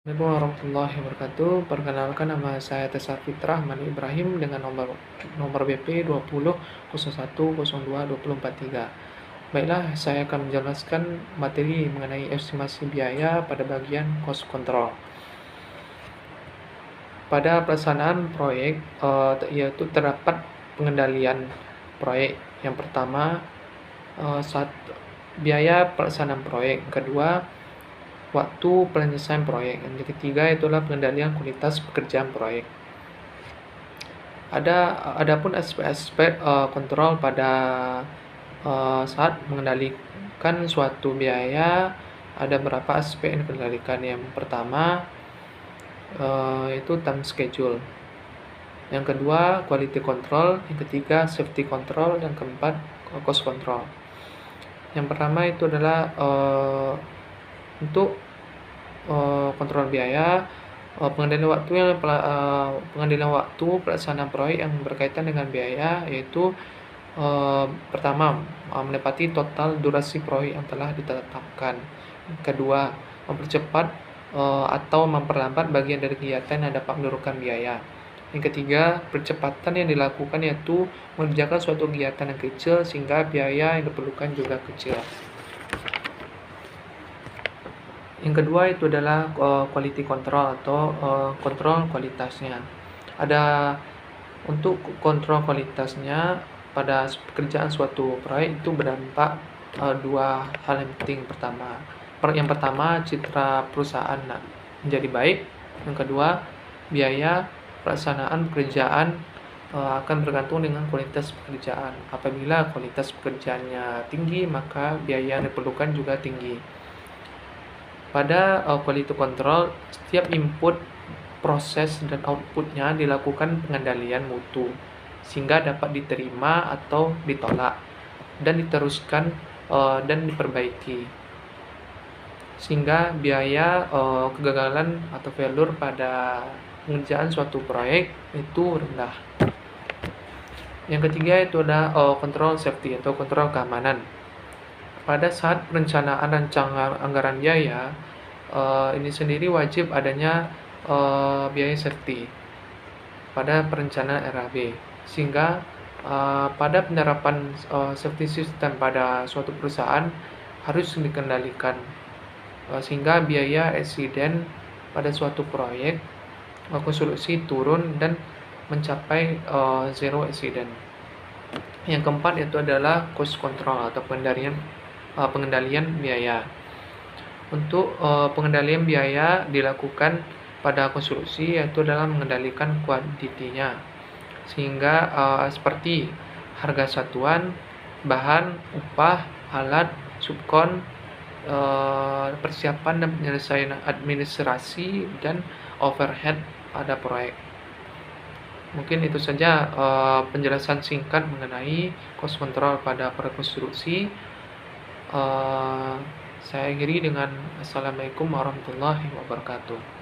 Assalamualaikum warahmatullahi wabarakatuh. Perkenalkan, nama saya Tessa Fitrah Mani Ibrahim dengan nomor BP 20 01 02 2043. Baiklah, saya akan menjelaskan materi mengenai estimasi biaya pada bagian cost control. Pada pelaksanaan proyek, yaitu terdapat pengendalian proyek. Yang pertama, biaya pelaksanaan proyek. Kedua, waktu penyelesaian proyek. Yang ketiga itulah pengendalian kualitas pekerjaan proyek. Adapun aspek-aspek kontrol pada saat mengendalikan suatu biaya, ada beberapa aspek yang dikendalikan. Yang pertama itu time schedule. Yang kedua quality control. Yang ketiga safety control. Yang keempat cost control. Yang pertama itu adalah untuk kontrol biaya, pengendalian waktu pelaksanaan proyek yang berkaitan dengan biaya, yaitu pertama, menepati total durasi proyek yang telah ditetapkan. Kedua, mempercepat atau memperlambat bagian dari kegiatan yang dapat menurunkan biaya. Yang ketiga, percepatan yang dilakukan yaitu mengerjakan suatu kegiatan yang kecil sehingga biaya yang diperlukan juga kecil. Yang kedua itu adalah quality control atau kontrol kualitasnya. Untuk kontrol kualitasnya pada pekerjaan suatu proyek itu berdampak dua hal yang penting. Yang pertama, citra perusahaan menjadi baik. Yang kedua, biaya pelaksanaan pekerjaan akan bergantung dengan kualitas pekerjaan. Apabila kualitas pekerjaannya tinggi, maka biaya yang diperlukan juga tinggi. Pada quality control, setiap input, proses, dan outputnya dilakukan pengendalian mutu sehingga dapat diterima atau ditolak dan diteruskan dan diperbaiki, sehingga biaya kegagalan atau failure pada pengerjaan suatu proyek itu rendah. Yang ketiga itu adalah control safety atau kontrol keamanan. Pada saat perencanaan rancangan anggaran biaya, ini sendiri wajib adanya biaya safety pada perencanaan RAB, sehingga pada penerapan safety system pada suatu perusahaan harus dikendalikan, sehingga biaya eksiden pada suatu proyek konstruksi turun dan mencapai zero eksiden. Yang keempat itu adalah cost control atau pengendalian biaya. Untuk pengendalian biaya dilakukan pada konstruksi, yaitu dalam mengendalikan kuantitinya, sehingga seperti harga satuan, bahan, upah, alat, subkon, persiapan dan penyelesaian administrasi, dan overhead pada proyek. Mungkin itu saja penjelasan singkat mengenai cost control pada proyek konstruksi. Saya akhiri dengan Assalamualaikum warahmatullahi wabarakatuh.